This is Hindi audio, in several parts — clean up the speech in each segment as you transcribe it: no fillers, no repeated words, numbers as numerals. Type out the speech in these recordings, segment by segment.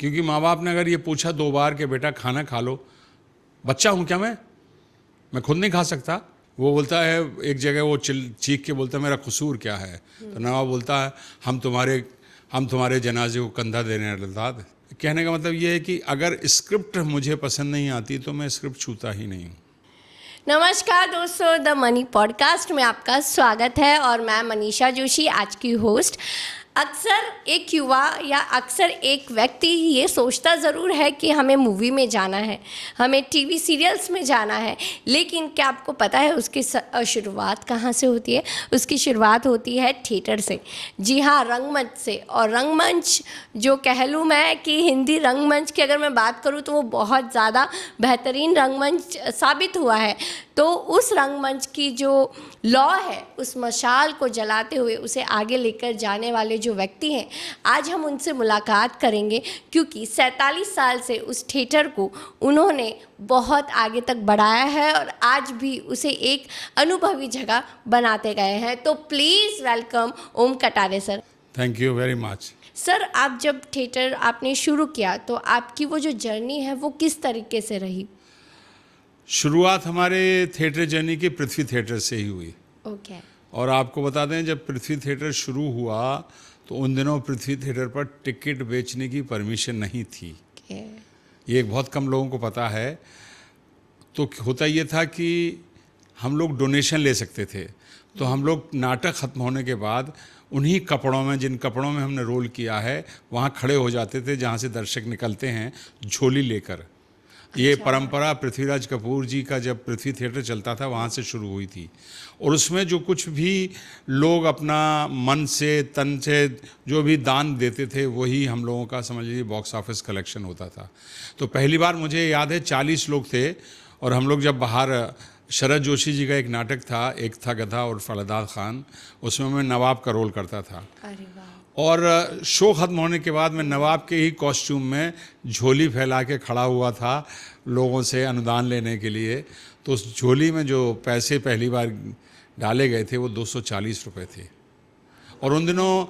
क्योंकि माँ बाप ने अगर ये पूछा 2 बार कि बेटा खाना खा लो, बच्चा हूँ क्या मैं खुद नहीं खा सकता। वो बोलता है एक जगह, वो चीख के बोलता है मेरा कसूर क्या है। तो नवाब बोलता है हम तुम्हारे जनाजे को कंधा देने लगा। कहने का मतलब ये है कि अगर स्क्रिप्ट मुझे पसंद नहीं आती तो मैं स्क्रिप्ट छूता ही नहीं हूँ। नमस्कार दोस्तों, द मनी पॉडकास्ट में आपका स्वागत है और मैं मनीषा जोशी आज की होस्ट। अक्सर एक युवा या अक्सर एक व्यक्ति ये सोचता ज़रूर है कि हमें मूवी में जाना है, हमें टीवी सीरियल्स में जाना है, लेकिन क्या आपको पता है उसकी शुरुआत कहाँ से होती है? उसकी शुरुआत होती है थिएटर से। जी हाँ, रंगमंच से। और रंगमंच जो कह लूँ मैं कि हिंदी रंगमंच की अगर मैं बात करूँ तो वो बहुत ज़्यादा बेहतरीन रंगमंच साबित हुआ है। तो उस रंगमंच की जो लौ है, उस मशाल को जलाते हुए उसे आगे लेकर जाने वाले जो व्यक्ति हैं, आज हम उनसे मुलाकात करेंगे, क्योंकि 47 साल से उस थिएटर को उन्होंने बहुत आगे तक बढ़ाया है और आज भी उसे एक अनुभवी जगह बनाते गए हैं। तो please welcome Om Katare sir. Thank you very much. Sir, आप जब थिएटर आपने शुरू किया तो आपकी वो जो जर्नी है वो किस तरीके से रही? शुरुआत हमारे थिएटर जर्नी की पृथ्वी थिएटर से ही हुई। ओके। और आपको बता दें, जब पृथ्वी थिएटर शुरू हुआ तो उन दिनों पृथ्वी थिएटर पर टिकट बेचने की परमिशन नहीं थी। ये बहुत कम लोगों को पता है। तो होता ये था कि हम लोग डोनेशन ले सकते थे। तो हम लोग नाटक ख़त्म होने के बाद उन्हीं कपड़ों में, जिन कपड़ों में हमने रोल किया है, वहाँ खड़े हो जाते थे जहाँ से दर्शक निकलते हैं झोली लेकर। ये परंपरा पृथ्वीराज कपूर जी का जब पृथ्वी थिएटर चलता था वहाँ से शुरू हुई थी। और उसमें जो कुछ भी लोग अपना मन से, तन से जो भी दान देते थे, वही हम लोगों का समझ लीजिए बॉक्स ऑफिस कलेक्शन होता था। तो पहली बार मुझे याद है 40 लोग थे और हम लोग जब बाहर, शरद जोशी जी का एक नाटक था, एक था गधा और फलदाद खान, उसमें मैं नवाब का रोल करता था। अरे वाह। और शो ख़त्म होने के बाद मैं नवाब के ही कॉस्ट्यूम में झोली फैला के खड़ा हुआ था लोगों से अनुदान लेने के लिए। तो उस झोली में जो पैसे पहली बार डाले गए थे वो 240 रुपये थे। और उन दिनों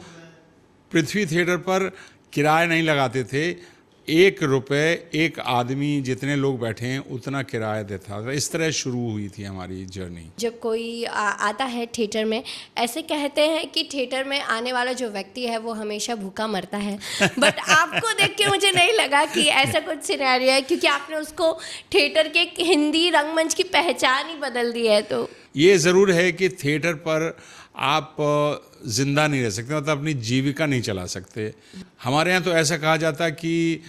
पृथ्वी थिएटर पर किराया नहीं लगाते थे, 1 रुपये एक आदमी जितने लोग बैठे हैं उतना किराया देता था। इस तरह शुरू हुई थी हमारी जर्नी। जब कोई आता है थिएटर में, ऐसे कहते हैं कि थिएटर में आने वाला जो व्यक्ति है वो हमेशा भूखा मरता है, बट आपको देख के मुझे नहीं लगा कि ऐसा कुछ सिनेरियो है, क्योंकि आपने उसको थिएटर के हिंदी रंगमंच की पहचान ही बदल दी है। तो ये ज़रूर है कि थिएटर पर आप ज़िंदा नहीं रह सकते, मतलब अपनी जीविका नहीं चला सकते। हमारे यहाँ तो ऐसा कहा जाता है कि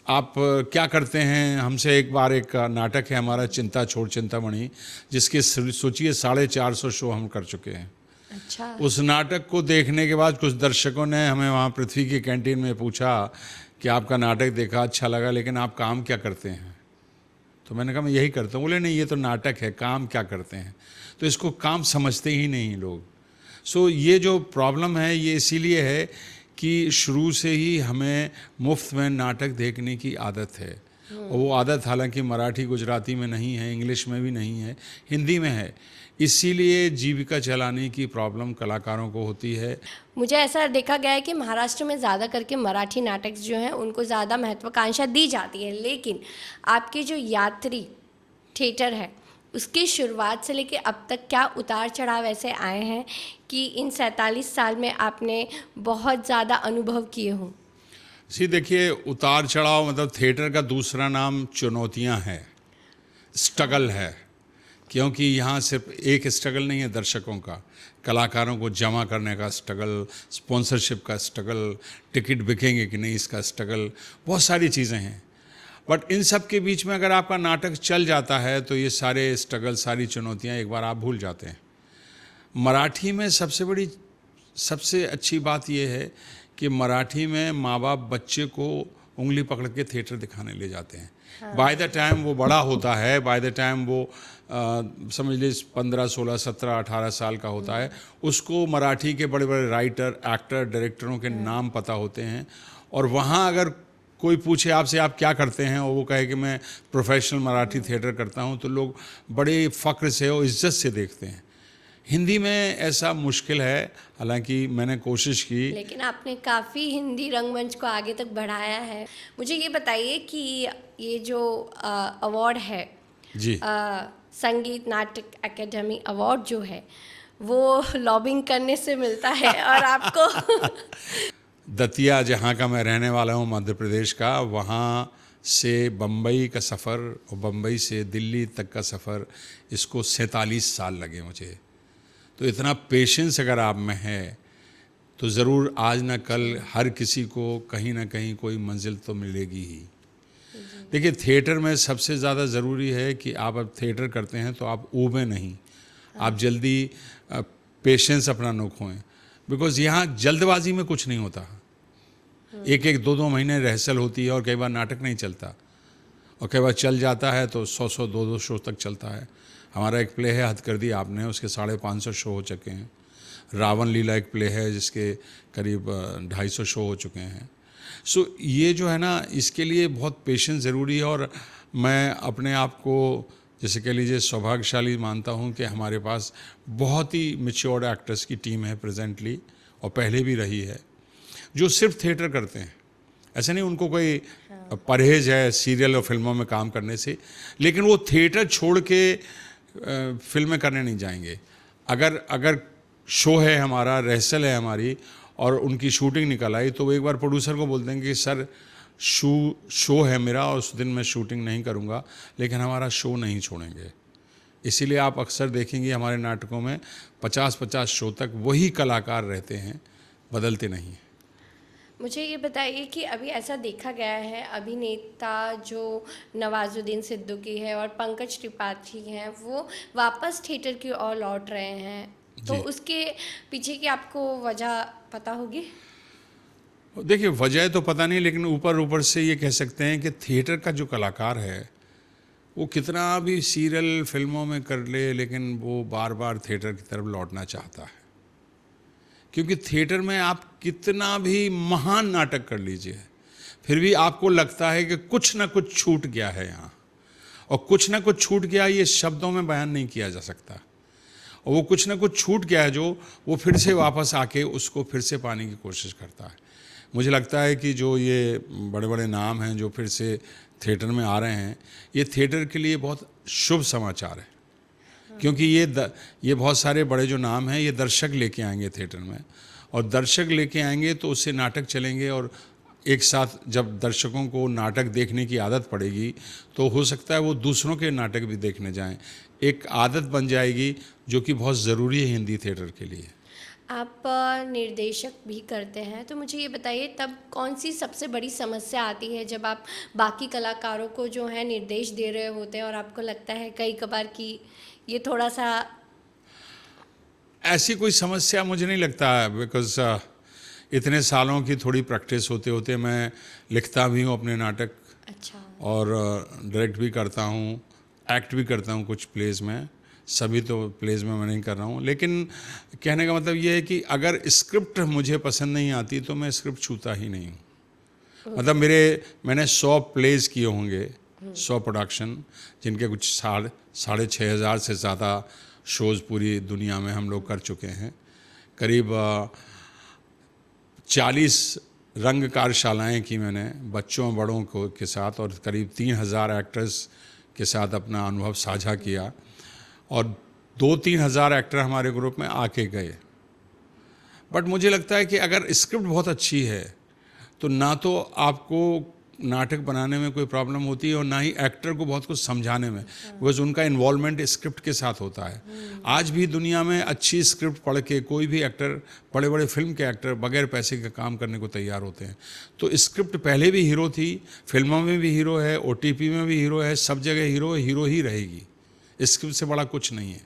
आप क्या करते हैं। हमसे एक बार एक नाटक है हमारा, चिंता छोड़ चिंतामणि, जिसके सोचिए 450 शो हम कर चुके हैं। अच्छा। उस नाटक को देखने के बाद कुछ दर्शकों ने हमें वहाँ पृथ्वी की कैंटीन में पूछा कि आपका नाटक देखा, अच्छा लगा, लेकिन आप काम क्या करते हैं? तो मैंने कहा मैं यही करता हूँ। बोले नहीं, ये तो नाटक है, काम क्या करते हैं? तो इसको काम समझते ही नहीं लोग। सो ये जो प्रॉब्लम है ये इसीलिए है कि शुरू से ही हमें मुफ्त में नाटक देखने की आदत है। और वो आदत हालांकि मराठी गुजराती में नहीं है, इंग्लिश में भी नहीं है, हिंदी में है। इसीलिए जीविका चलाने की प्रॉब्लम कलाकारों को होती है। मुझे ऐसा देखा गया है कि महाराष्ट्र में ज़्यादा करके मराठी नाटक जो हैं उनको ज़्यादा महत्वाकांक्षा दी जाती है, लेकिन आपके जो यात्री थिएटर है उसकी शुरुआत से लेके अब तक क्या उतार चढ़ाव ऐसे आए हैं कि इन 47 साल में आपने बहुत ज़्यादा अनुभव किए हों? देखिए, उतार चढ़ाव मतलब थिएटर का दूसरा नाम चुनौतियां है, स्ट्रगल है। क्योंकि यहाँ सिर्फ एक स्ट्रगल नहीं है दर्शकों का, कलाकारों को जमा करने का स्ट्रगल, स्पॉन्सरशिप का स्ट्रगल, टिकट बिकेंगे कि नहीं इसका स्ट्रगल, बहुत सारी चीज़ें हैं। बट इन सब के बीच में अगर आपका नाटक चल जाता है तो ये सारे स्ट्रगल, सारी चुनौतियाँ एक बार आप भूल जाते हैं। मराठी में सबसे अच्छी बात यह है कि मराठी में माँ बाप बच्चे को उंगली पकड़ के थिएटर दिखाने ले जाते हैं। बाय द टाइम वो बड़ा होता है, बाय द टाइम वो समझ लीजिए 15, 16, 17, 18 साल का होता है, उसको मराठी के बड़े बड़े राइटर, एक्टर, डायरेक्टरों के नाम पता होते हैं। और वहाँ अगर कोई पूछे आपसे आप क्या करते हैं और वो कहे कि मैं प्रोफेशनल मराठी थिएटर करता हूँ, तो लोग बड़े फ़ख्र से और इज्जत से देखते हैं हिंदी में ऐसा मुश्किल है, हालांकि मैंने कोशिश की। लेकिन आपने काफ़ी हिंदी रंगमंच को आगे तक बढ़ाया है। मुझे ये बताइए कि ये जो अवार्ड है, जी, संगीत नाटक अकेडमी अवार्ड जो है, वो लॉबिंग करने से मिलता है और आपको दतिया जहाँ का मैं रहने वाला हूँ, मध्य प्रदेश का, वहाँ से बम्बई का सफ़र और बम्बई से दिल्ली तक का सफ़र, इसको 47 साल लगे मुझे। तो इतना पेशेंस अगर आप में है तो ज़रूर आज ना कल हर किसी को कहीं ना कहीं कोई मंजिल तो मिलेगी ही। देखिए, थिएटर में सबसे ज़्यादा ज़रूरी है कि आप अब थिएटर करते हैं तो आप ऊबे नहीं, आप जल्दी पेशेंस अपना न खोएं, बिकॉज़ यहाँ जल्दबाजी में कुछ नहीं होता। एक एक दो दो महीने रिहर्सल होती है और कई बार नाटक नहीं चलता, और कई बार चल जाता है तो 100 200 शो तक चलता है। हमारा एक प्ले है हथकरदी आपने, उसके 550 शो हो चुके हैं। रावण लीला एक प्ले है जिसके करीब 250 शो हो चुके हैं। सो ये जो है ना, इसके लिए बहुत पेशेंस ज़रूरी है। और मैं अपने आप को जैसे कह लीजिए सौभाग्यशाली मानता हूँ कि हमारे पास बहुत ही मैच्योर्ड एक्टर्स की टीम है प्रेजेंटली, और पहले भी रही है, जो सिर्फ थिएटर करते हैं। ऐसे नहीं उनको कोई परहेज है सीरियल और फिल्मों में काम करने से, लेकिन वो थिएटर छोड़ के फिल्में करने नहीं जाएंगे। अगर शो है हमारा, रिहर्सल है हमारी, और उनकी शूटिंग निकल आई, तो वो एक बार प्रोड्यूसर को बोल देंगे कि सर शो है मेरा और उस दिन मैं शूटिंग नहीं करूँगा, लेकिन हमारा शो नहीं छोड़ेंगे। इसीलिए आप अक्सर देखेंगे हमारे नाटकों में 50-50 शो तक वही कलाकार रहते हैं, बदलते नहीं हैं। मुझे ये बताइए कि अभी ऐसा देखा गया है, अभिनेता जो नवाजुद्दीन सिद्दीकी है और पंकज त्रिपाठी हैं, वो वापस थिएटर की ओर लौट रहे हैं, तो जी। उसके पीछे की आपको वजह पता होगी? देखिए, वजह तो पता नहीं, लेकिन ऊपर ऊपर से ये कह सकते हैं कि थिएटर का जो कलाकार है वो कितना भी सीरियल फिल्मों में कर ले, लेकिन वो बार बार थिएटर की तरफ लौटना चाहता है। क्योंकि थिएटर में आप कितना भी महान नाटक कर लीजिए, फिर भी आपको लगता है कि कुछ ना कुछ छूट गया है यहाँ, और कुछ ना कुछ छूट गया ये शब्दों में बयान नहीं किया जा सकता। और वो कुछ ना कुछ छूट गया है जो वो फिर से वापस आके उसको फिर से पाने की कोशिश करता है। मुझे लगता है कि जो ये बड़े बड़े नाम हैं जो फिर से थिएटर में आ रहे हैं, ये थिएटर के लिए बहुत शुभ समाचार है। क्योंकि ये बहुत सारे बड़े जो नाम हैं, ये दर्शक लेके आएंगे थिएटर में, और दर्शक लेके आएंगे तो उससे नाटक चलेंगे, और एक साथ जब दर्शकों को नाटक देखने की आदत पड़ेगी तो हो सकता है वो दूसरों के नाटक भी देखने जाएं। एक आदत बन जाएगी जो कि बहुत ज़रूरी है हिंदी थिएटर के लिए। आप निर्देशक भी करते हैं, तो मुझे ये बताइए तब कौन सी सबसे बड़ी समस्या आती है जब आप बाकी कलाकारों को जो है निर्देश दे रहे होते हैं और आपको लगता है कई कबार कि ये थोड़ा सा? ऐसी कोई समस्या मुझे नहीं लगता है, बिकॉज इतने सालों की थोड़ी प्रैक्टिस होते होते मैं लिखता भी हूँ अपने नाटक, अच्छा। और डायरेक्ट भी करता हूँ, एक्ट भी करता हूँ कुछ प्लेज में। सभी तो प्लेज में मैं नहीं कर रहा हूँ, लेकिन कहने का मतलब ये है कि अगर स्क्रिप्ट मुझे पसंद नहीं आती तो मैं स्क्रिप्ट छूता ही नहीं हूँ। मतलब मैंने 100 प्लेज किए होंगे, 100 प्रोडक्शन, जिनके कुछ 6,500 से ज़्यादा शोज़ पूरी दुनिया में हम लोग कर चुके हैं। करीब 40 रंग कार्यशालाएँ की मैंने बच्चों बड़ों को के साथ, और करीब 3,000 एक्टर्स के साथ अपना अनुभव साझा किया, और 2-3 हज़ार एक्टर हमारे ग्रुप में आके गए। बट मुझे लगता है कि अगर स्क्रिप्ट बहुत अच्छी है तो ना तो आपको नाटक बनाने में कोई प्रॉब्लम होती है, और ना ही एक्टर को बहुत कुछ समझाने में, बिकॉज उनका इन्वॉल्वमेंट स्क्रिप्ट के साथ होता है। आज भी दुनिया में अच्छी स्क्रिप्ट पढ़ के कोई भी एक्टर, बड़े बड़े फिल्म के एक्टर, बगैर पैसे के काम करने को तैयार होते हैं। तो स्क्रिप्ट पहले भी हीरो थी, फिल्मों में भी हीरो है, OTP में भी हीरो है, सब जगह हीरो ही रहेगी। स्क्रिप्ट से बड़ा कुछ नहीं है।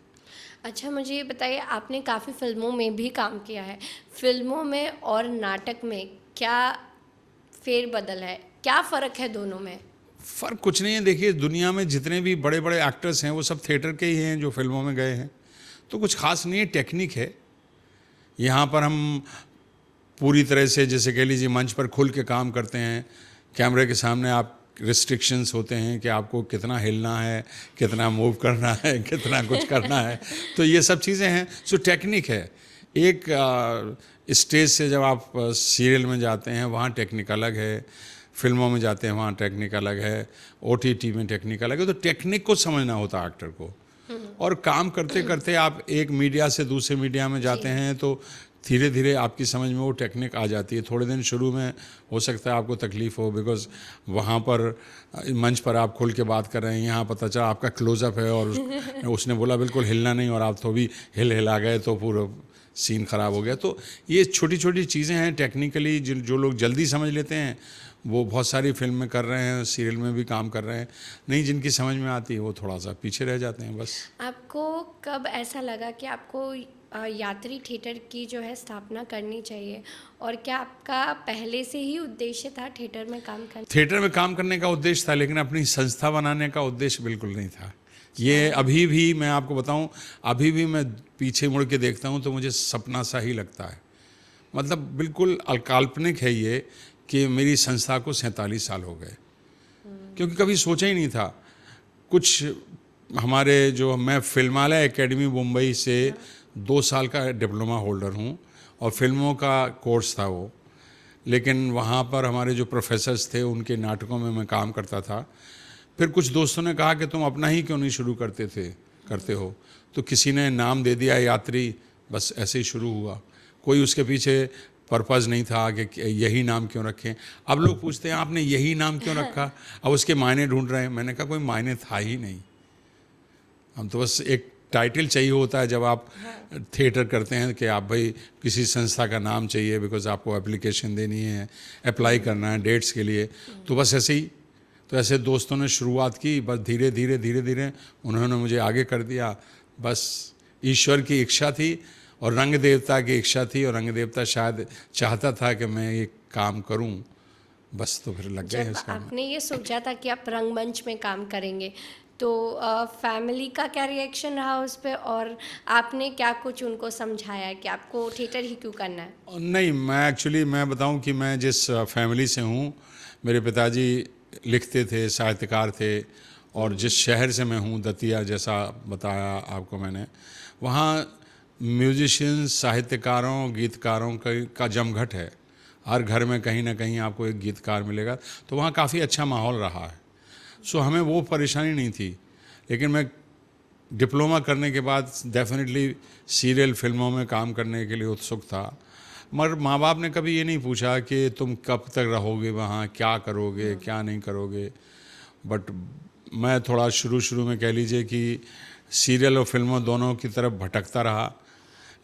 अच्छा, मुझे ये बताइए, आपने काफ़ी फिल्मों में भी काम किया है, फिल्मों में और नाटक में क्या फेरबदल है, क्या फ़र्क है दोनों में? फ़र्क कुछ नहीं है। देखिए, दुनिया में जितने भी बड़े बड़े एक्टर्स हैं वो सब थिएटर के ही हैं जो फिल्मों में गए हैं, तो कुछ खास नहीं है, टेक्निक है। यहाँ पर हम पूरी तरह से, जैसे कह लीजिए, मंच पर खुल के काम करते हैं, कैमरे के सामने आप रिस्ट्रिक्शंस होते हैं कि आपको कितना हिलना है, कितना मूव करना है, कितना कुछ करना है, तो ये सब चीज़ें हैं। सो टेक्निक है। एक स्टेज से जब आप सीरियल में जाते हैं वहाँ टेक्निक अलग है, फिल्मों में जाते हैं वहाँ टेक्निक अलग है, OTT में टेक्निक अलग है। तो टेक्निक को समझना होता है एक्टर को, और काम करते करते आप एक मीडिया से दूसरे मीडिया में जाते हैं तो धीरे धीरे आपकी समझ में वो टेक्निक आ जाती है। थोड़े दिन शुरू में हो सकता है आपको तकलीफ़ हो, बिकॉज वहाँ पर मंच पर आप खुल के बात कर रहे हैं, यहाँ पता चला आपका क्लोजअप है और उसने बोला बिल्कुल हिलना नहीं, और आप तो भी हिला गए तो पूरा सीन ख़राब हो गया। तो ये छोटी छोटी चीज़ें हैं टेक्निकली, जो लोग जल्दी समझ लेते हैं वो बहुत सारी फिल्म में कर रहे हैं, सीरियल में भी काम कर रहे हैं। नहीं, जिनकी समझ में आती है वो थोड़ा सा पीछे रह जाते हैं बस। आपको कब ऐसा लगा कि आपको यात्री थिएटर की जो है स्थापना करनी चाहिए, और क्या आपका पहले से ही उद्देश्य था थिएटर में काम करना? थिएटर में काम करने का उद्देश्य था, लेकिन अपनी संस्था बनाने का उद्देश्य बिल्कुल नहीं था। ये अभी भी मैं आपको बताऊं, अभी भी मैं पीछे मुड़ के देखता हूं तो मुझे सपना सा ही लगता है। मतलब बिल्कुल अकाल्पनिक है ये कि मेरी संस्था को 47 साल हो गए, क्योंकि कभी सोचा ही नहीं था। कुछ हमारे जो, मैं फिल्मालय एकेडमी मुंबई से 2 साल का डिप्लोमा होल्डर हूँ और फिल्मों का कोर्स था वो, लेकिन वहाँ पर हमारे जो प्रोफेसर्स थे उनके नाटकों में मैं काम करता था। फिर कुछ दोस्तों ने कहा कि तुम अपना ही क्यों नहीं शुरू करते हो, तो किसी ने नाम दे दिया यात्री, बस ऐसे ही शुरू हुआ। कोई उसके पीछे पर्पज़ नहीं था कि यही नाम क्यों रखें। अब लोग पूछते हैं आपने यही नाम क्यों रखा, अब उसके मायने ढूंढ रहे हैं। मैंने कहा कोई मायने था ही नहीं, हम तो बस एक टाइटल चाहिए होता है जब आप थिएटर करते हैं कि आप भाई किसी संस्था का नाम चाहिए, बिकॉज आपको एप्लीकेशन देनी है, अप्लाई करना है डेट्स के लिए। तो बस ऐसे ही, तो ऐसे दोस्तों ने शुरुआत की, बस धीरे धीरे उन्होंने मुझे आगे कर दिया। बस ईश्वर की इच्छा थी और रंग देवता की इच्छा थी, और रंग देवता शायद चाहता था कि मैं ये काम करूं, बस तो फिर लग गए जब इसका। आपने ये सोचा था कि आप रंगमंच में काम करेंगे, तो फैमिली का क्या रिएक्शन रहा उस पर, और आपने क्या कुछ उनको समझाया कि आपको थिएटर ही क्यों करना है? नहीं, मैं बताऊं कि मैं जिस फैमिली से हूं, मेरे पिताजी लिखते थे, साहित्यकार थे, और जिस शहर से मैं हूं, दतिया, जैसा बताया आपको मैंने, वहाँ म्यूजिशियंस, साहित्यकारों, गीतकारों का जमघट है। हर घर में कहीं ना कहीं आपको एक गीतकार मिलेगा, तो वहाँ काफ़ी अच्छा माहौल रहा है। सो हमें वो परेशानी नहीं थी। लेकिन मैं डिप्लोमा करने के बाद डेफिनेटली सीरियल फिल्मों में काम करने के लिए उत्सुक था, मगर माँ बाप ने कभी ये नहीं पूछा कि तुम कब तक रहोगे वहाँ, क्या करोगे, क्या नहीं करोगे। बट मैं थोड़ा शुरू में कह लीजिए कि सीरियल और फिल्मों दोनों की तरफ भटकता रहा,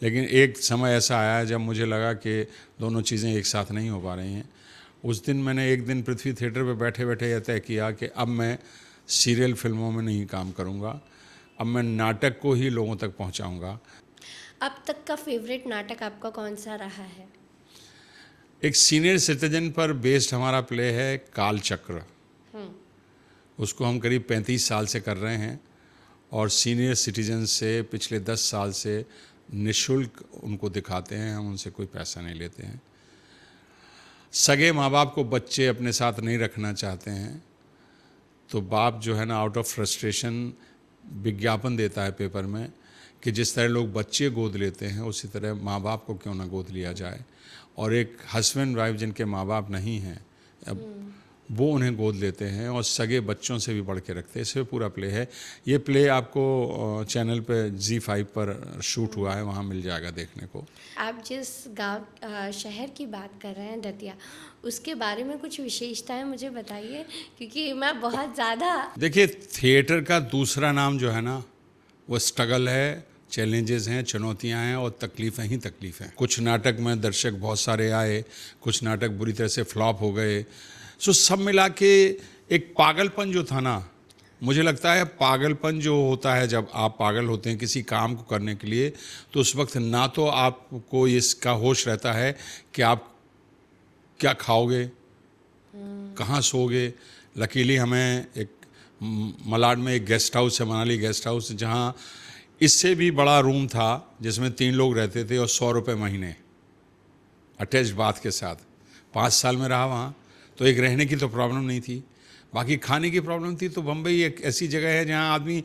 लेकिन एक समय ऐसा आया जब मुझे लगा कि दोनों चीज़ें एक साथ नहीं हो पा रही हैं। उस दिन मैंने एक दिन पृथ्वी थिएटर पे बैठे बैठे यह तय किया कि अब मैं सीरियल फिल्मों में नहीं काम करूँगा, अब मैं नाटक को ही लोगों तक पहुँचाऊँगा। अब तक का फेवरेट नाटक आपका कौन सा रहा है? एक सीनियर सिटीजन पर बेस्ड हमारा प्ले है कालचक्र। उसको हम करीब 35 साल से कर रहे हैं, और सीनियर सिटीजन से पिछले 10 साल से निःशुल्क उनको दिखाते हैं, हम उनसे कोई पैसा नहीं लेते हैं। सगे माँ बाप को बच्चे अपने साथ नहीं रखना चाहते हैं, तो बाप जो है ना, आउट ऑफ फ्रस्ट्रेशन विज्ञापन देता है पेपर में कि जिस तरह लोग बच्चे गोद लेते हैं उसी तरह माँ बाप को क्यों ना गोद लिया जाए। और एक हस्बैंड वाइफ जिनके माँ बाप नहीं हैं, अब वो उन्हें गोद लेते हैं और सगे बच्चों से भी बढ़ के रखते हैं। इसमें पूरा प्ले है। ये प्ले आपको चैनल पे Z5 पर शूट हुआ है, वहाँ मिल जाएगा देखने को। आप जिस गांव शहर की बात कर रहे हैं दतिया, उसके बारे में कुछ विशेषताएं मुझे बताइए, क्योंकि मैं बहुत ज़्यादा, देखिए, थिएटर का दूसरा नाम जो है ना, वो स्ट्रगल है, चैलेंजेस हैं, चुनौतियां हैं और तकलीफ़ें ही तकलीफ़ें। कुछ नाटक में दर्शक बहुत सारे आए, कुछ नाटक बुरी तरह से फ्लॉप हो गए। सो सब मिला के एक पागलपन जो था ना, मुझे लगता है पागलपन जो होता है जब आप पागल होते हैं किसी काम को करने के लिए, तो उस वक्त ना तो आपको इसका होश रहता है कि आप क्या खाओगे, कहाँ सोओगे। लकीली हमें एक मलाड में एक गेस्ट हाउस है, मनाली गेस्ट हाउस, जहाँ इससे भी बड़ा रूम था जिसमें 3 लोग रहते थे और 100 रुपये महीने अटैच बाथ के साथ। 5 साल में रहा वहाँ, तो एक रहने की तो प्रॉब्लम नहीं थी। बाकी खाने की प्रॉब्लम थी तो बम्बई एक ऐसी जगह है जहाँ आदमी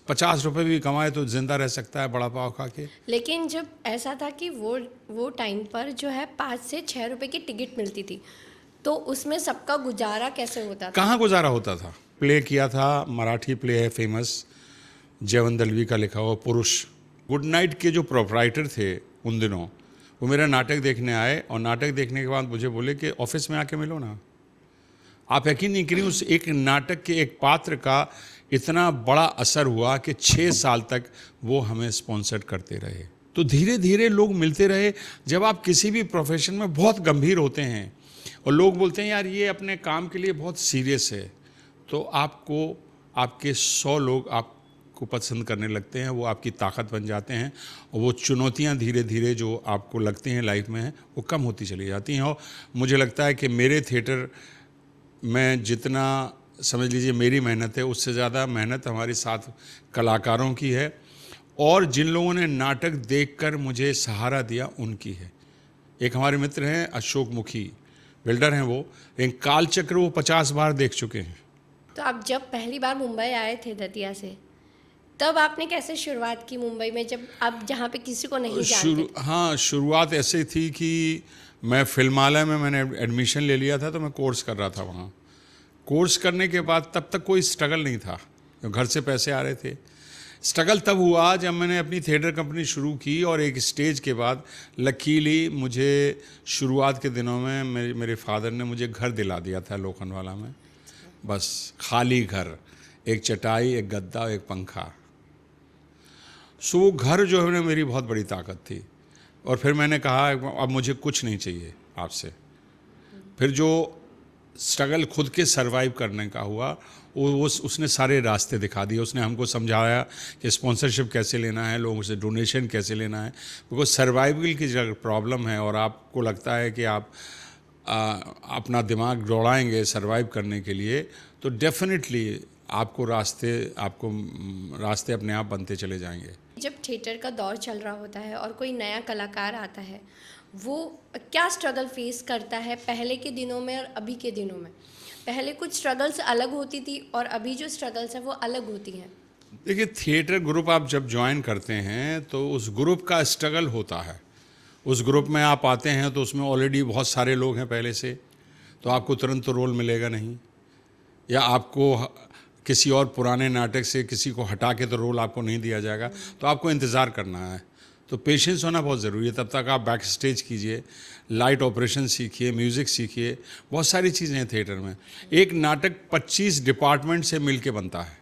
50 रुपये भी कमाए तो ज़िंदा रह सकता है बड़ा पाव खा के। लेकिन जब ऐसा था कि वो टाइम पर जो है 5 से 6 रुपए की टिकट मिलती थी, तो उसमें सबका गुजारा कैसे होता था? कहाँ गुजारा होता था? प्ले किया था, मराठी प्ले है फेमस, जयवन दलवी का लिखा हुआ पुरुष। गुड नाइट के जो प्रोपराइटर थे उन दिनों, वो मेरा नाटक देखने आए और नाटक देखने के बाद मुझे बोले कि ऑफिस में आके मिलो ना। आप यकीन नहीं करिए, उस एक नाटक के एक पात्र का इतना बड़ा असर हुआ कि 6 साल तक वो हमें स्पॉन्सर करते रहे। तो धीरे धीरे लोग मिलते रहे। जब आप किसी भी प्रोफेशन में बहुत गंभीर होते हैं और लोग बोलते हैं यार ये अपने काम के लिए बहुत सीरियस है, तो आपको आपके 100 लोग आपको पसंद करने लगते हैं, वो आपकी ताकत बन जाते हैं और वो चुनौतियां धीरे धीरे जो आपको लगती हैं लाइफ में वो कम होती चली जाती हैं। और मुझे लगता है कि मेरे थिएटर में जितना समझ लीजिए मेरी मेहनत है, उससे ज़्यादा मेहनत हमारे साथ कलाकारों की है और जिन लोगों ने नाटक देखकर मुझे सहारा दिया उनकी है। एक हमारे मित्र हैं अशोक मुखी, बिल्डर हैं वो, लेकिन कालचक्र वो 50 बार देख चुके हैं। तो आप जब पहली बार मुंबई आए थे दतिया से, तब आपने कैसे शुरुआत की मुंबई में, जब आप जहाँ पे किसी को नहीं जानते थे? हाँ, शुरुआत ऐसे थी कि मैं फिल्मालय में मैंने एडमिशन ले लिया था, तो मैं कोर्स कर रहा था वहाँ। कोर्स करने के बाद तब तक कोई स्ट्रगल नहीं था, घर से पैसे आ रहे थे। स्ट्रगल तब हुआ जब मैंने अपनी थिएटर कंपनी शुरू की और एक स्टेज के बाद लकीली मुझे शुरुआत के दिनों में मेरे फादर ने मुझे घर दिला दिया था लोखंडवाला में। बस खाली घर, एक चटाई, एक गद्दा, एक पंखा। सो वो घर जो है मेरी बहुत बड़ी ताकत थी। और फिर मैंने कहा अब मुझे कुछ नहीं चाहिए आपसे। फिर जो स्ट्रगल खुद के सरवाइव करने का हुआ वो उसने सारे रास्ते दिखा दिए। उसने हमको समझाया कि स्पॉन्सरशिप कैसे लेना है, लोगों से डोनेशन कैसे लेना है। बिकॉज सर्वाइवल की जब प्रॉब्लम है और आपको लगता है कि आप अपना दिमाग दौड़ाएंगे सर्वाइव करने के लिए, तो डेफिनेटली आपको रास्ते अपने आप बनते चले जाएंगे। जब थिएटर का दौर चल रहा होता है और कोई नया कलाकार आता है, वो क्या स्ट्रगल फेस करता है पहले के दिनों में और अभी के दिनों में? पहले कुछ स्ट्रगल्स अलग होती थी और अभी जो स्ट्रगल्स हैं वो अलग होती हैं। देखिए, थिएटर ग्रुप आप जब ज्वाइन करते हैं तो उस ग्रुप का स्ट्रगल होता है। उस ग्रुप में आप आते हैं तो उसमें ऑलरेडी बहुत सारे लोग हैं पहले से, तो आपको तुरंत तो रोल मिलेगा नहीं, या आपको किसी और पुराने नाटक से किसी को हटा के तो रोल आपको नहीं दिया जाएगा, तो आपको इंतज़ार करना है। तो पेशेंस होना बहुत ज़रूरी है। तब तक आप बैक स्टेज कीजिए, लाइट ऑपरेशन सीखिए, म्यूज़िक सीखिए, बहुत सारी चीज़ें हैं थिएटर में। एक नाटक 25 डिपार्टमेंट से मिल के बनता है,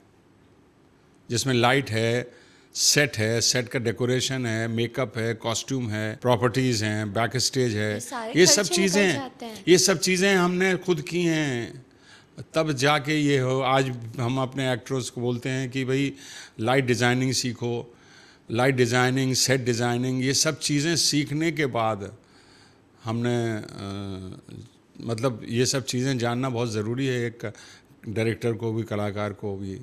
जिसमें लाइट है, सेट है, सेट का डेकोरेशन है, मेकअप है, कॉस्ट्यूम है, प्रॉपर्टीज़ हैं, बैक स्टेज है, ये सब चीज़ें हमने खुद की हैं। तब जाके ये हो। आज हम अपने एक्टर्स को बोलते हैं कि भाई लाइट डिज़ाइनिंग सीखो, लाइट डिज़ाइनिंग, सेट डिज़ाइनिंग, ये सब चीज़ें सीखने के बाद हमने मतलब ये सब चीज़ें जानना बहुत ज़रूरी है एक डायरेक्टर को भी, कलाकार को भी।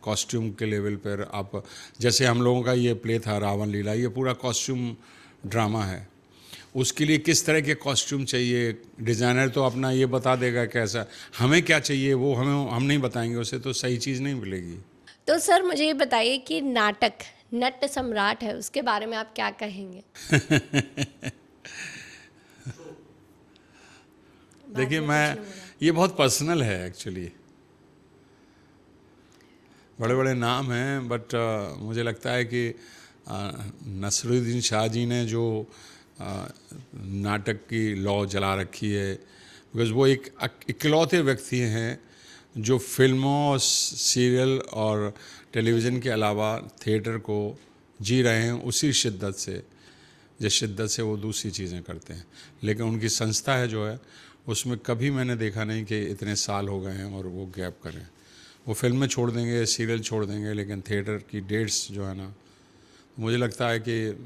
कॉस्ट्यूम के लेवल पर आप, जैसे हम लोगों का ये प्ले था रावण लीला, ये पूरा कॉस्ट्यूम ड्रामा है। उसके लिए किस तरह के कॉस्ट्यूम चाहिए, डिज़ाइनर तो अपना ये बता देगा कैसा, हमें क्या चाहिए वो हम नहीं बताएंगे, उसे तो सही चीज़ नहीं मिलेगी। तो सर मुझे ये बताइए कि नाटक नट सम्राट है, उसके बारे में आप क्या कहेंगे? देखिए, मैं ये बहुत पर्सनल है एक्चुअली। बड़े बड़े नाम हैं, बट मुझे लगता है कि नसरुद्दीन शाह जी ने जो नाटक की लौ जला रखी है, बिकॉज़ वो एक इकलौते व्यक्ति हैं जो फिल्मों, सीरियल और टेलीविज़न के अलावा थिएटर को जी रहे हैं उसी शिद्दत से जिस शिद्दत से वो दूसरी चीज़ें करते हैं। लेकिन उनकी संस्था है जो है, उसमें कभी मैंने देखा नहीं कि इतने साल हो गए हैं और वो गैप करें। वो फिल्में छोड़ देंगे, सीरियल छोड़ देंगे, लेकिन थिएटर की डेट्स जो है ना, मुझे लगता है कि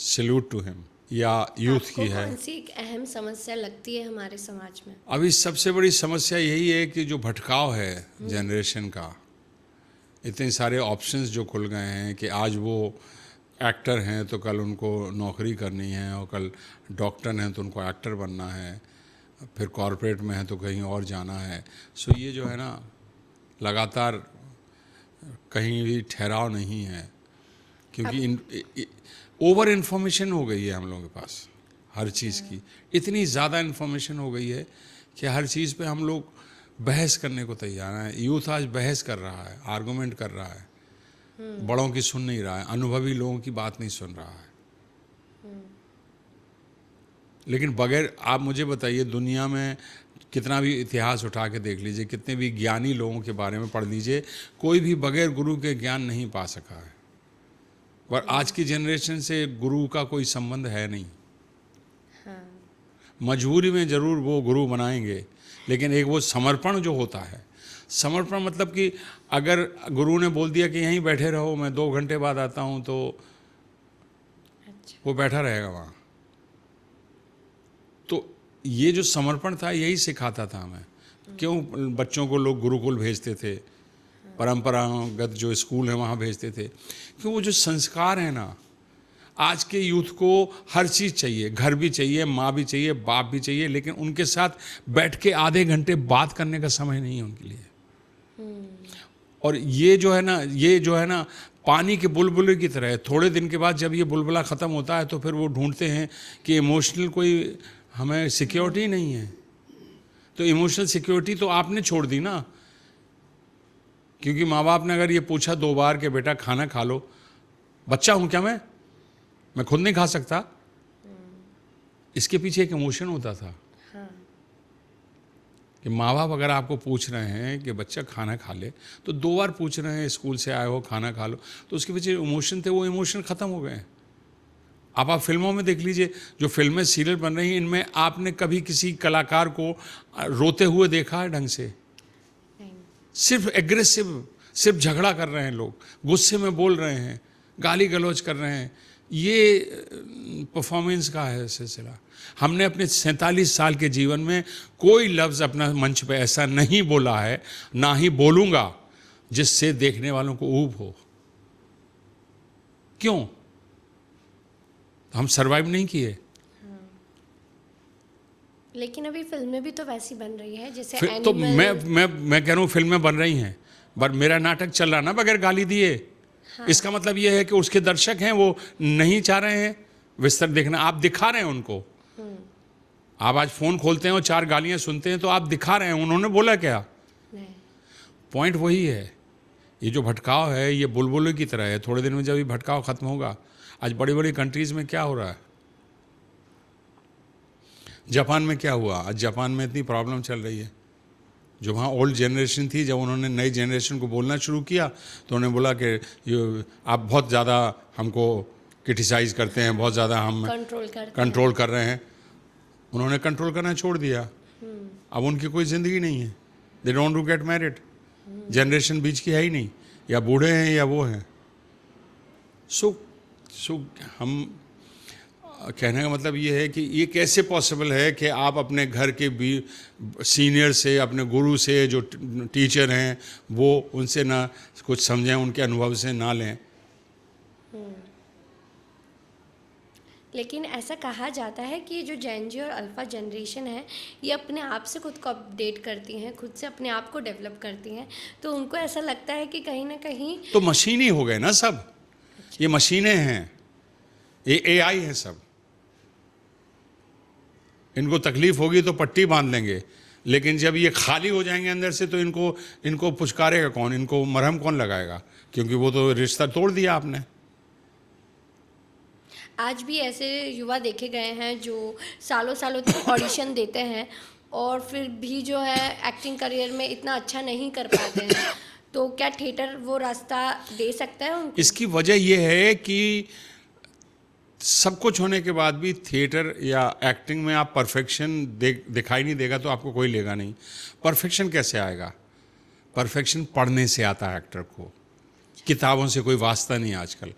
सैल्यूट टू हिम। या यूथ की है। कौन सी एक अहम समस्या लगती है हमारे समाज में? अभी सबसे बड़ी समस्या यही है कि जो भटकाव है जनरेशन का, इतने सारे ऑप्शंस जो खुल गए हैं कि आज वो एक्टर हैं तो कल उनको नौकरी करनी है, और कल डॉक्टर हैं तो उनको एक्टर बनना है, फिर कॉरपोरेट में है तो कहीं और जाना है। सो ये जो है ना, लगातार कहीं भी ठहराव नहीं है, क्योंकि ओवर इन्फॉर्मेशन हो गई है हम लोगों के पास हर चीज़ की। इतनी ज़्यादा इन्फॉर्मेशन हो गई है कि हर चीज़ पे हम लोग बहस करने को तैयार हैं। यूथ आज बहस कर रहा है, आर्गूमेंट कर रहा है, बड़ों की सुन नहीं रहा है, अनुभवी लोगों की बात नहीं सुन रहा है। लेकिन बगैर, आप मुझे बताइए, दुनिया में कितना भी इतिहास उठा के देख लीजिए, कितने भी ज्ञानी लोगों के बारे में पढ़ लीजिए, कोई भी बगैर गुरु के ज्ञान नहीं पा सका है। पर आज की जनरेशन से गुरु का कोई संबंध है नहीं। मजबूरी में ज़रूर वो गुरु बनाएंगे, लेकिन एक वो समर्पण जो होता है, समर्पण मतलब कि अगर गुरु ने बोल दिया कि यहीं बैठे रहो, मैं 2 घंटे बाद आता हूँ, तो वो बैठा रहेगा वहाँ। तो ये जो समर्पण था, यही सिखाता था हमें। क्यों बच्चों को लोग गुरुकुल भेजते थे, परंपरागत जो स्कूल है वहाँ भेजते थे? क्यों वो जो संस्कार है ना, आज के यूथ को हर चीज़ चाहिए, घर भी चाहिए, माँ भी चाहिए, बाप भी चाहिए, लेकिन उनके साथ बैठ के आधे घंटे बात करने का समय नहीं है उनके लिए। और ये जो है ना पानी के बुलबुले की तरह है। थोड़े दिन के बाद जब ये बुलबुला ख़त्म होता है तो फिर वो ढूंढते हैं कि इमोशनल कोई हमें सिक्योरिटी नहीं है। तो इमोशनल सिक्योरिटी तो आपने छोड़ दी ना, क्योंकि माँ बाप ने अगर ये पूछा 2 बार कि बेटा खाना खा लो, बच्चा हूँ क्या मैं खुद नहीं खा सकता? इसके पीछे एक इमोशन होता था। कि माँ बाप अगर आपको पूछ रहे हैं कि बच्चा खाना खा ले, तो 2 बार पूछ रहे हैं, स्कूल से आए हो खाना खा लो, तो उसके पीछे इमोशन थे, वो इमोशन ख़त्म हो गए। अब आप फिल्मों में देख लीजिए, जो फिल्में सीरियल बन रही हैं, इनमें आपने कभी किसी कलाकार को रोते हुए देखा है ढंग से? सिर्फ एग्रेसिव, सिर्फ झगड़ा कर रहे हैं लोग, गुस्से में बोल रहे हैं, गाली गलौज कर रहे हैं। ये परफॉर्मेंस का है सिलसिला। हमने अपने 47 साल के जीवन में कोई लफ्ज़ अपना मंच पे ऐसा नहीं बोला है, ना ही बोलूँगा, जिससे देखने वालों को ऊब हो। क्यों? हम सरवाइव नहीं किए। लेकिन अभी फिल्में भी तो वैसी बन रही है जैसे तो मैं कह रहा हूँ फिल्में बन रही हैं, पर मेरा नाटक चल रहा ना बगैर गाली दिए। इसका मतलब ये है कि उसके दर्शक हैं, वो नहीं चाह रहे हैं विस्तार देखना। आप दिखा रहे हैं उनको। आप आज फ़ोन खोलते हैं और 4 गालियाँ सुनते हैं, तो आप दिखा रहे हैं, उन्होंने बोला क्या? पॉइंट वही है। ये जो भटकाव है, ये बुलबुल की तरह है। थोड़े दिन में जब ये भटकाव ख़त्म होगा, आज बड़ी बड़ी कंट्रीज़ में क्या हो रहा है, जापान में क्या हुआ, आज जापान में इतनी प्रॉब्लम चल रही है। जो वहाँ ओल्ड जनरेशन थी, जब उन्होंने नई जनरेशन को बोलना शुरू किया, तो उन्होंने बोला कि आप बहुत ज़्यादा हमको क्रिटिसाइज़ करते हैं, बहुत ज़्यादा हम कंट्रोल कर रहे हैं। उन्होंने कंट्रोल करना छोड़ दिया। अब उनकी कोई ज़िंदगी नहीं है। They don't to get married. Generation बीच की है ही नहीं, या बूढ़े हैं या वो हैं। सो हम कहने का मतलब ये है कि ये कैसे पॉसिबल है कि आप अपने घर के भी सीनियर से, अपने गुरु से, जो टीचर हैं, वो उनसे ना कुछ समझें, उनके अनुभव से ना लें। लेकिन ऐसा कहा जाता है कि जो जेन जी और अल्फ़ा जनरेशन है, ये अपने आप से खुद को अपडेट करती हैं, खुद से अपने आप को डेवलप करती हैं, तो उनको ऐसा लगता है कि कहीं ना कहीं तो मशीन ही हो गए ना सब। ये मशीनें हैं, ये AI है सब। इनको तकलीफ होगी तो पट्टी बांध लेंगे, लेकिन जब ये खाली हो जाएंगे अंदर से, तो इनको पुचकारेगा कौन, इनको मरहम कौन लगाएगा? क्योंकि वो तो रिश्ता तोड़ दिया आपने। आज भी ऐसे युवा देखे गए हैं जो सालों सालों तक ऑडिशन देते हैं और फिर भी जो है एक्टिंग करियर में इतना अच्छा नहीं कर पाते हैं। तो क्या थिएटर वो रास्ता दे सकता है उनको? इसकी वजह यह है कि सब कुछ होने के बाद भी थिएटर या एक्टिंग में आप परफेक्शन दिखाई नहीं देगा, तो आपको कोई लेगा नहीं। परफेक्शन कैसे आएगा? परफेक्शन पढ़ने से आता है एक्टर को, किताबों से कोई वास्ता नहीं। आजकल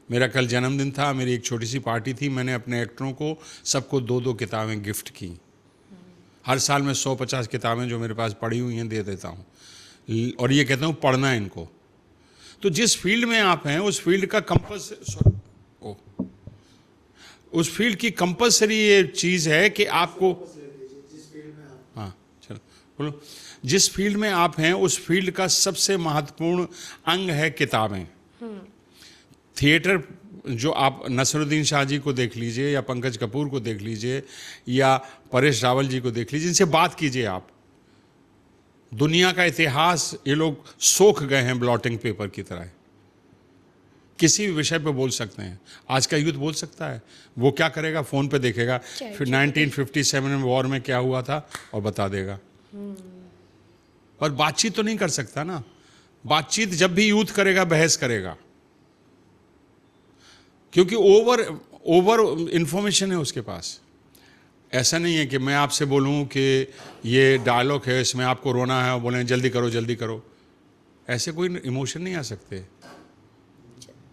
मेरा कल जन्मदिन था, मेरी एक छोटी सी पार्टी थी, मैंने अपने एक्टरों को सबको 2-2 किताबें गिफ्ट की। हर साल मैं 100-50 किताबें जो मेरे पास पड़ी हुई हैं दे देता हूँ, और ये कहता हूँ पढ़ना है इनको। तो जिस फील्ड में आप हैं, उस फील्ड का उस फील्ड की कंपलसरी ये चीज़ है कि आपको बोलो, जिस फील्ड में आप हैं उस फील्ड का सबसे महत्वपूर्ण अंग है किताबें। थिएटर, जो आप नसरुद्दीन शाह जी को देख लीजिए या पंकज कपूर को देख लीजिए या परेश रावल जी को देख लीजिए, इनसे बात कीजिए आप, दुनिया का इतिहास ये लोग सोख गए हैं ब्लॉटिंग पेपर की तरह। किसी भी विषय पे बोल सकते हैं। आज का यूथ बोल सकता है, वो क्या करेगा, फ़ोन पे देखेगा फिर 1957 में वॉर में क्या हुआ था और बता देगा। और बातचीत तो नहीं कर सकता ना। बातचीत जब भी यूथ करेगा बहस करेगा, क्योंकि ओवर इंफॉर्मेशन है उसके पास। ऐसा नहीं है कि मैं आपसे बोलूं कि ये डायलॉग है, इसमें आपको रोना है और बोलें जल्दी करो जल्दी करो, ऐसे कोई इमोशन नहीं आ सकते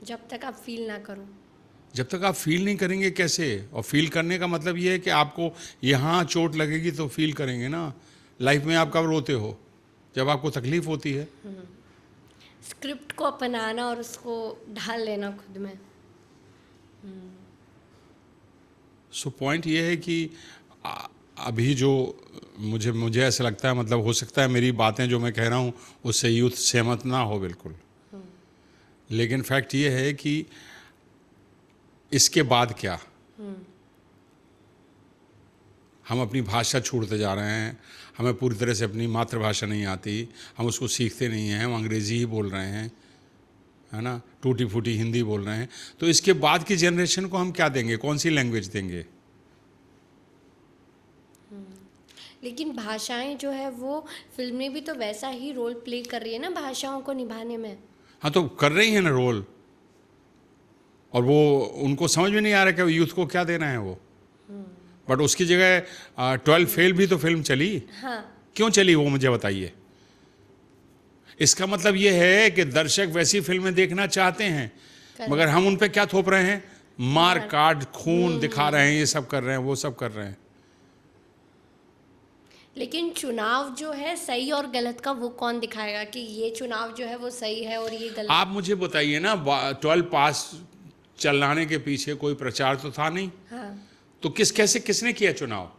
जब तक आप फील ना करो। जब तक आप फील नहीं करेंगे कैसे? और फील करने का मतलब ये है कि आपको यहाँ चोट लगेगी तो फील करेंगे ना। लाइफ में आप कब रोते हो? जब आपको तकलीफ होती है। स्क्रिप्ट को अपनाना और उसको ढाल लेना खुद में। सो पॉइंट ये है कि अभी जो मुझे ऐसा लगता है, मतलब हो सकता है मेरी बातें जो मैं कह रहा हूँ उससे यूथ सहमत ना हो बिल्कुल, लेकिन फैक्ट ये है कि इसके बाद क्या, हम अपनी भाषा छोड़ते जा रहे हैं। हमें पूरी तरह से अपनी मातृभाषा नहीं आती, हम उसको सीखते नहीं हैं, हम अंग्रेज़ी ही बोल रहे हैं, है ना, टूटी फूटी हिंदी बोल रहे हैं। तो इसके बाद की जनरेशन को हम क्या देंगे, कौन सी लैंग्वेज देंगे? लेकिन भाषाएं जो है वो फिल्में भी तो वैसा ही रोल प्ले कर रही है ना भाषाओं को निभाने में। हाँ, तो कर रही हैं ना रोल, और वो उनको समझ में नहीं आ रहा कि यूथ को क्या देना है वो। बट उसकी जगह 12 फेल भी तो फिल्म चली। हाँ। क्यों चली वो मुझे बताइए। इसका मतलब ये है कि दर्शक वैसी फिल्में देखना चाहते हैं, मगर हम उन पे क्या थोप रहे हैं, मार काट खून दिखा रहे हैं, ये सब कर रहे हैं, वो सब कर रहे हैं। लेकिन चुनाव जो है सही और गलत का वो कौन दिखाएगा कि ये चुनाव जो है वो सही है और ये गलत? आप मुझे बताइए ना, 12 पास चलाने के पीछे कोई प्रचार तो था नहीं। हाँ। तो किसने किया चुनाव?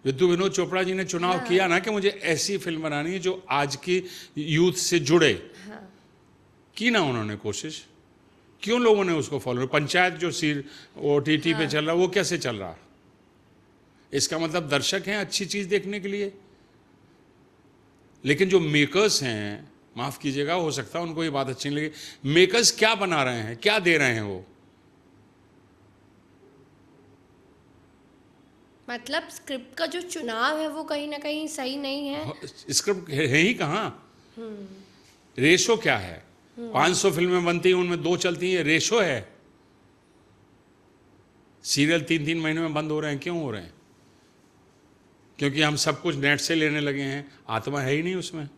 विनोद चोपड़ा जी ने चुनाव किया ना कि मुझे ऐसी फिल्म बनानी है जो आज की यूथ से जुड़े। की ना उन्होंने कोशिश, क्यों लोगों ने उसको फॉलो? पंचायत जो OTT पे चल रहा, वो कैसे चल रहा? इसका मतलब दर्शक हैं अच्छी चीज देखने के लिए, लेकिन जो मेकर्स हैं, माफ कीजिएगा, हो सकता है उनको ये बात अच्छी नहीं लगे, मेकर्स क्या बना रहे हैं, क्या दे रहे हैं वो? मतलब स्क्रिप्ट का जो चुनाव है वो कहीं ना कहीं सही नहीं है। स्क्रिप्ट है ही कहाँ, रेशो क्या है? 500 फिल्में बनती हैं, उनमें 2 चलती हैं, रेशो है। सीरियल 3-3 महीने में बंद हो रहे हैं, क्यों हो रहे हैं? क्योंकि हम सब कुछ नेट से लेने लगे हैं, आत्मा है ही नहीं उसमें।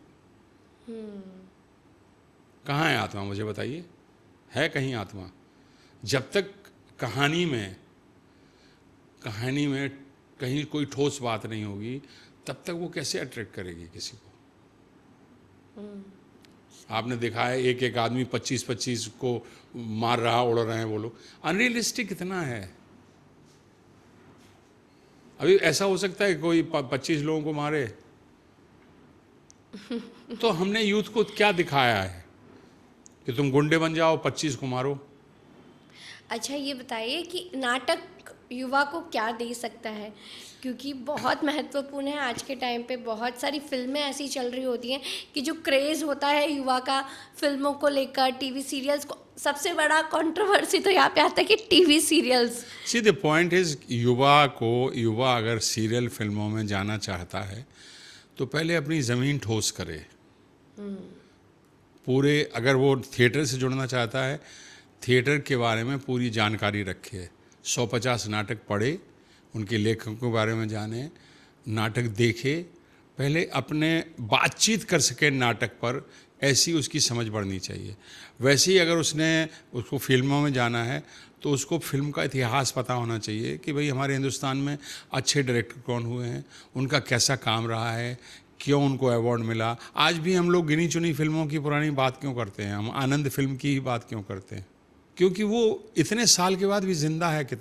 कहाँ है आत्मा, मुझे बताइए, है कहीं आत्मा? जब तक कहानी में कहीं कोई ठोस बात नहीं होगी, तब तक वो कैसे अट्रैक्ट करेगी किसी को? आपने देखा है एक एक आदमी 25-25 को मार रहा, उड़ रहे हैं वो लोग। अनरियलिस्टिक कितना है। अभी ऐसा हो सकता है कोई 25 लोगों को मारे? तो हमने यूथ को क्या दिखाया है कि तुम गुंडे बन जाओ, 25 को मारो? अच्छा, ये बताइए कि नाटक युवा को क्या दे सकता है, क्योंकि बहुत महत्वपूर्ण है। आज के टाइम पे बहुत सारी फिल्में ऐसी चल रही होती हैं कि जो क्रेज़ होता है युवा का फिल्मों को लेकर, टीवी सीरियल्स को, सबसे बड़ा कंट्रोवर्सी तो यहाँ पे आता है कि TV serials. See the point is, युवा अगर सीरियल फिल्मों में जाना चाहता है तो पहले अपनी ज़मीन ठोस करे। पूरे, अगर वो थिएटर से जुड़ना चाहता है, थिएटर के बारे में पूरी जानकारी रखे, 150 नाटक पढ़े, उनके लेखकों के बारे में जाने, नाटक देखे, पहले अपने बातचीत कर सके नाटक पर, ऐसी उसकी समझ बढ़नी चाहिए। वैसे ही अगर उसको फिल्मों में जाना है तो उसको फिल्म का इतिहास पता होना चाहिए कि भाई हमारे हिंदुस्तान में अच्छे डायरेक्टर कौन हुए हैं, उनका कैसा काम रहा है, क्यों उनको अवार्ड मिला। आज भी हम लोग गिनी चुनी फिल्मों की पुरानी बात क्यों करते हैं, हम आनंद फिल्म की ही बात क्यों करते हैं? क्योंकि वो इतने साल के बाद भी जिंदा है कि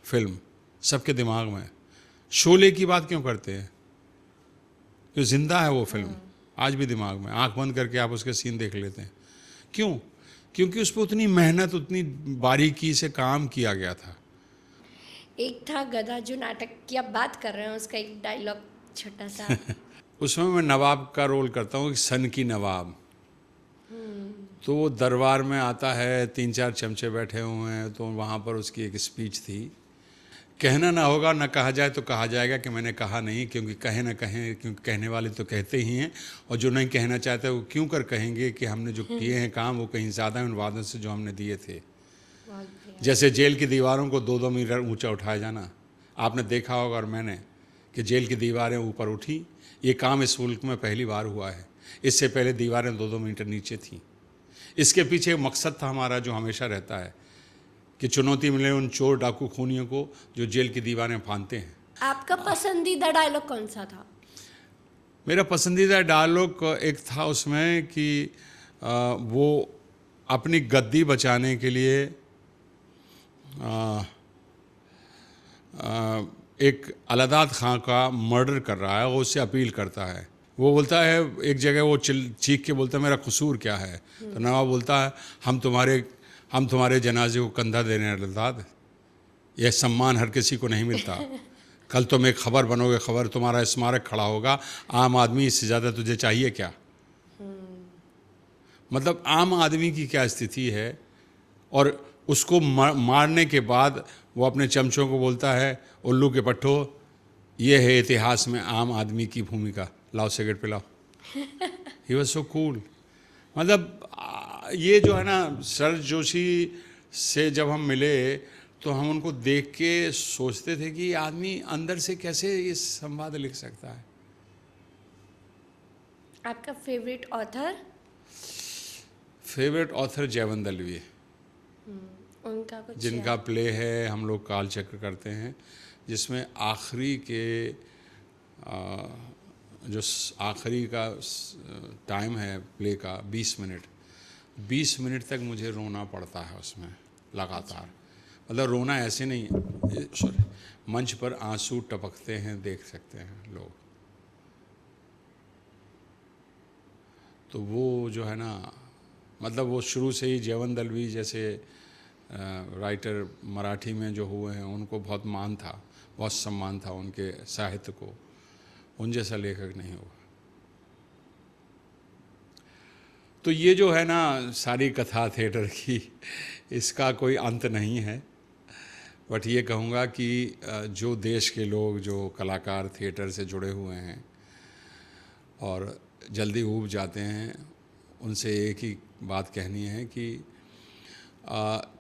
फिल्म सबके दिमाग में। शोले की बात क्यों करते हैं? क्यों? जिंदा है वो फिल्म आज भी दिमाग में, आंख बंद करके आप उसके सीन देख लेते हैं। क्यों? क्योंकि उस पर उतनी मेहनत, उतनी बारीकी से काम किया गया था। एक था गधा जो नाटक की आप बात कर रहे हैं, उसका एक डायलॉग छोटा सा। उसमें मैं नवाब का रोल करता हूँ, सन की नवाब। तो वो दरबार में आता है, 3-4 चमचे बैठे हुए हैं, तो वहाँ पर उसकी एक स्पीच थी, कहना ना होगा ना कहा जाए तो कहा जाएगा कि मैंने कहा नहीं, क्योंकि कहे ना कहें, क्योंकि कहने वाले तो कहते ही हैं, और जो नहीं कहना चाहते वो क्यों कर कहेंगे कि हमने जो किए हैं काम वो कहीं ज़्यादा है उन वादों से जो हमने दिए थे। जैसे जेल की दीवारों को 2-2 मीटर ऊंचा उठाया जाना, आपने देखा होगा और मैंने, कि जेल की दीवारें ऊपर उठी, ये काम इस मुल्क में पहली बार हुआ है। इससे पहले दीवारें 2-2 मीटर नीचे थीं। इसके पीछे एक मकसद था हमारा जो हमेशा रहता है, कि चुनौती मिले उन चोर डाकू खूनियों को जो जेल की दीवारें फांदते हैं। आपका पसंदीदा डायलॉग कौन सा था? मेरा पसंदीदा डायलॉग एक था उसमें कि वो अपनी गद्दी बचाने के लिए एक अलदाद खां का मर्डर कर रहा है, वो उससे अपील करता है। वो बोलता है, एक जगह वो चीख के बोलता है मेरा कसूर क्या है, तो नवाब बोलता है हम तुम्हारे जनाजे को कंधा देने हैं अलदाद, यह सम्मान हर किसी को नहीं मिलता। कल तुम एक खबर बनोगे, खबर तुम्हारा स्मारक खड़ा होगा, आम आदमी इससे ज़्यादा तुझे चाहिए क्या? मतलब आम आदमी की क्या स्थिति है। और उसको मारने के बाद वो अपने चमचों को बोलता है, उल्लू के पट्टो, ये है इतिहास में आम आदमी की भूमिका, लाओ सिगरेट पिलाओ। He was so cool. मतलब ये जो है ना, सर जोशी से जब हम मिले तो हम उनको देख के सोचते थे कि ये आदमी अंदर से कैसे ये संवाद लिख सकता है। आपका फेवरेट ऑथर? फेवरेट ऑथर जयवंत दलवी, उनका कुछ जिनका प्ले है हम लोग कालचक्र करते हैं, जिसमें आखिरी के जो आखिरी का टाइम है प्ले का 20 मिनट तक मुझे रोना पड़ता है उसमें लगातार। मतलब रोना ऐसे नहीं, सॉरी, मंच पर आंसू टपकते हैं, देख सकते हैं लोग। तो वो जो है ना, मतलब वो शुरू से ही जयवंत दलवी जैसे राइटर मराठी में जो हुए हैं उनको बहुत मान था, बहुत सम्मान था उनके साहित्य को। उन जैसा लेखक नहीं हुआ। तो ये जो है ना सारी कथा थिएटर की, इसका कोई अंत नहीं है। बट ये कहूँगा कि जो देश के लोग, जो कलाकार थिएटर से जुड़े हुए हैं और जल्दी ऊब जाते हैं, उनसे एक ही बात कहनी है कि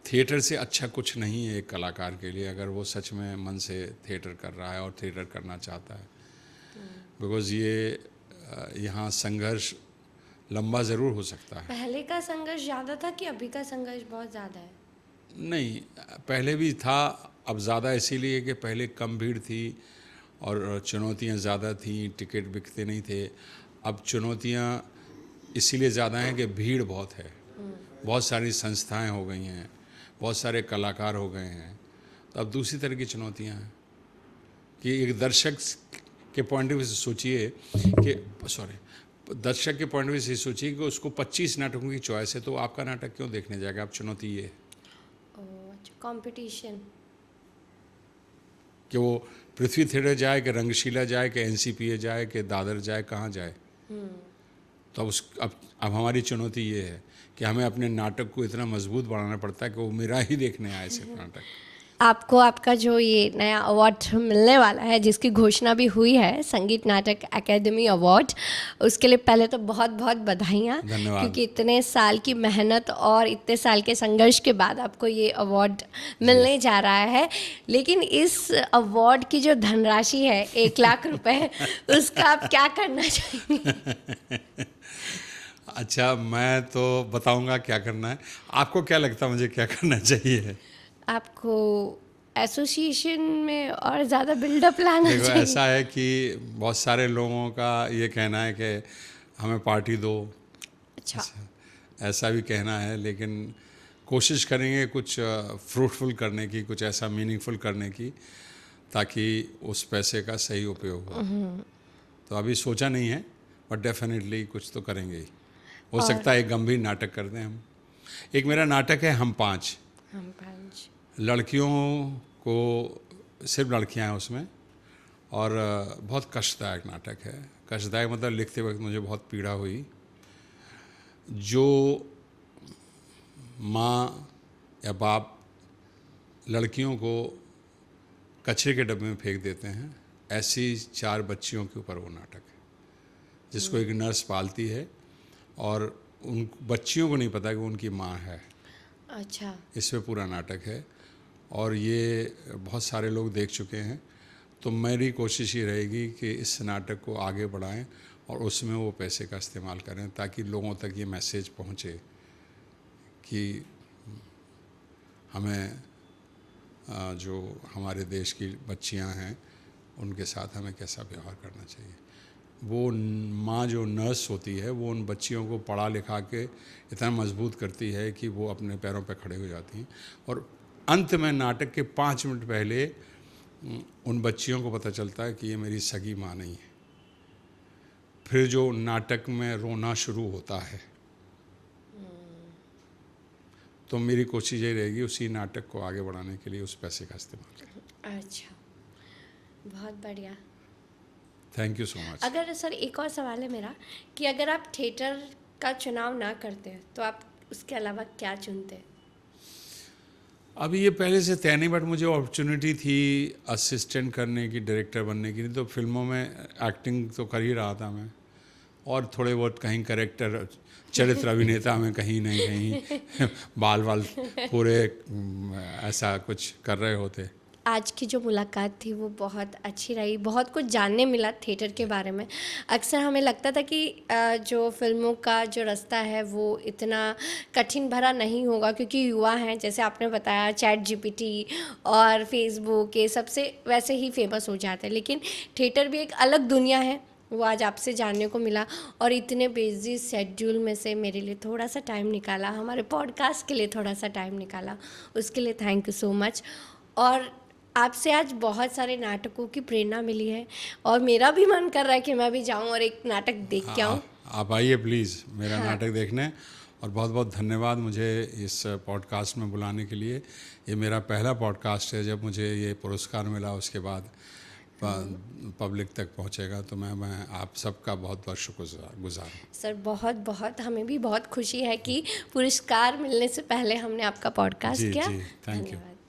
थिएटर से अच्छा कुछ नहीं है एक कलाकार के लिए, अगर वो सच में मन से थिएटर कर रहा है और थिएटर करना चाहता है। बिकॉज़ ये यहाँ संघर्ष लंबा ज़रूर हो सकता है। पहले का संघर्ष ज़्यादा था कि अभी का संघर्ष बहुत ज़्यादा है? नहीं, पहले भी था, अब ज़्यादा इसीलिए कि पहले कम भीड़ थी और चुनौतियाँ ज़्यादा थीं, टिकट बिकते नहीं थे। अब चुनौतियाँ इसीलिए ज़्यादा हैं कि भीड़ बहुत है, बहुत सारी संस्थाएं हो गई हैं, बहुत सारे कलाकार हो गए हैं। तो अब दूसरी तरह की चुनौतियाँ हैं कि एक दर्शक के पॉइंट ऑफ व्यू से सोचिए कि दर्शक के पॉइंट ऑफ व्यू से सोचिए कि उसको 25 नाटकों की चॉइस है, तो आपका नाटक क्यों देखने जाएगा? आप चुनौती ये है कंपटीशन कि वो पृथ्वी थिएटर जाए, कि रंगशीला जाए, कि NCPA जाए, कि दादर जाए, कहाँ जाए। तो अब हमारी चुनौती ये है कि हमें अपने नाटक को इतना मजबूत बनाना पड़ता है कि वो मेरा ही देखने आए सिर्फ नाटक। आपको आपका जो ये नया अवार्ड मिलने वाला है, जिसकी घोषणा भी हुई है, संगीत नाटक अकेडमी अवार्ड, उसके लिए पहले तो बहुत बहुत बधाइयाँ, धन्यवाद। क्योंकि इतने साल की मेहनत और इतने साल के संघर्ष के बाद आपको ये अवार्ड मिलने जा रहा है। लेकिन इस अवार्ड की जो धनराशि है 1 लाख रुपए, उसका आप क्या करना चाहेंगे? अच्छा, मैं तो बताऊंगा क्या करना है। आपको क्या लगता है मुझे क्या करना चाहिए? आपको एसोसिएशन में और ज़्यादा बिल्डअप लाना देखो, चाहिए। ऐसा है कि बहुत सारे लोगों का ये कहना है कि हमें पार्टी दो, अच्छा, ऐसा भी कहना है, लेकिन कोशिश करेंगे कुछ फ्रूटफुल करने की, कुछ ऐसा मीनिंगफुल करने की। ताकि उस पैसे का सही उपयोग हो। तो अभी सोचा नहीं है, बट डेफिनेटली कुछ तो करेंगे ही। हो सकता है एक गंभीर नाटक कर दें हम। एक मेरा नाटक है हम पाँच लड़कियों को, सिर्फ लड़कियां हैं उसमें, और बहुत कष्टदायक नाटक है। कष्टदायक मतलब लिखते वक्त मुझे बहुत पीड़ा हुई। जो माँ या बाप लड़कियों को कचरे के डब्बे में फेंक देते हैं, ऐसी 4 बच्चियों के ऊपर वो नाटक है, जिसको एक नर्स पालती है और उन बच्चियों को नहीं पता कि वो उनकी माँ है। अच्छा। इस पे पूरा नाटक है और ये बहुत सारे लोग देख चुके हैं। तो मेरी कोशिश ये रहेगी कि इस नाटक को आगे बढ़ाएं और उसमें वो पैसे का इस्तेमाल करें, ताकि लोगों तक ये मैसेज पहुँचे कि हमें जो हमारे देश की बच्चियां हैं उनके साथ हमें कैसा व्यवहार करना चाहिए। वो माँ जो नर्स होती है वो उन बच्चियों को पढ़ा लिखा के इतना मजबूत करती है कि वो अपने पैरों पर खड़े हो जाती हैं, और अंत में नाटक के 5 मिनट पहले उन बच्चियों को पता चलता है कि ये मेरी सगी माँ नहीं है। फिर जो नाटक में रोना शुरू होता है, तो मेरी कोशिश ये रहेगी उसी नाटक को आगे बढ़ाने के लिए उस पैसे का इस्तेमाल करें। अच्छा, बहुत बढ़िया। Thank you so much. अगर सर एक और सवाल है मेरा कि अगर आप थिएटर का चुनाव ना करते तो आप उसके अलावा क्या चुनते? अभी ये पहले से तय नहीं, बट मुझे अपॉर्चुनिटी थी असिस्टेंट करने की, डायरेक्टर बनने की। तो फिल्मों में एक्टिंग तो कर ही रहा था मैं, और थोड़े बहुत कहीं कैरेक्टर चरित्र अभिनेता में कहीं नहीं कहीं बाल पूरे ऐसा कुछ कर रहे होते। आज की जो मुलाकात थी वो बहुत अच्छी रही, बहुत कुछ जानने मिला थिएटर के बारे में। अक्सर हमें लगता था कि जो फिल्मों का जो रास्ता है वो इतना कठिन भरा नहीं होगा, क्योंकि युवा हैं, जैसे आपने बताया चैट जीपीटी और फेसबुक ये सबसे वैसे ही फेमस हो जाते हैं, लेकिन थिएटर भी एक अलग दुनिया है, वो आज आपसे जानने को मिला। और इतने बिजी शेड्यूल में से मेरे लिए थोड़ा सा टाइम निकाला, हमारे पॉडकास्ट के लिए थोड़ा सा टाइम निकाला, उसके लिए थैंक यू सो मच। और आपसे आज बहुत सारे नाटकों की प्रेरणा मिली है और मेरा भी मन कर रहा है कि मैं भी जाऊं और एक नाटक देख के आऊं। आप आइए प्लीज़ मेरा हाँ। नाटक देखने, और बहुत बहुत धन्यवाद मुझे इस पॉडकास्ट में बुलाने के लिए। ये मेरा पहला पॉडकास्ट है। जब मुझे ये पुरस्कार मिला उसके बाद पब्लिक तक पहुंचेगा, तो मैं आप सबका बहुत बहुत शुक्रगुजार हूँ। सर बहुत बहुत हमें भी बहुत खुशी है कि पुरस्कार मिलने से पहले हमने आपका पॉडकास्ट जी किया। जी, थैंक यू।